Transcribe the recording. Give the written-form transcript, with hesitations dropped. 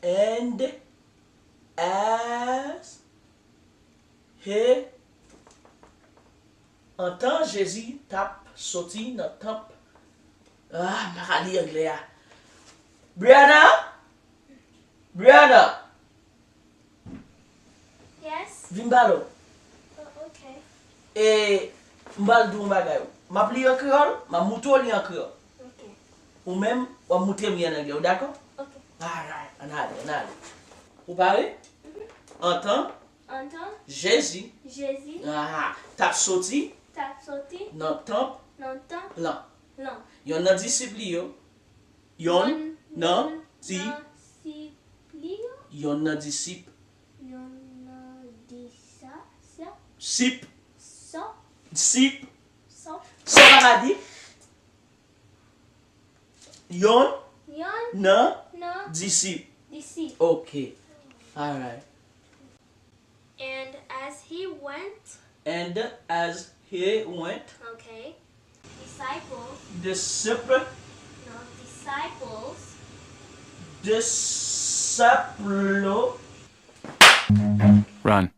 And as he en temps Jésus tap sorti dans temple. Ah, m'a li anglais. Brianna, Yes. vin balo. Okay. Et mbal dou bagay. M'a pli en créole, m'a mouto li en créole. Okay. Ou même on mouté mi en anglais, d'accord? Okay. Alright, on allez. Vous parlez? En temps Anton, Jésus Jésus, tap sorti t'a sorti dans temple longtemps, lan. long. Yon nan disciple yo. Yon nan disciplio, yon nan disciple yon disa, sip so, disciple so, so ba di yon yon, nan no, disciple. disi. Okay. Alright. And as he went, And as he went, okay, disciples, disciple disciples, disciple Run.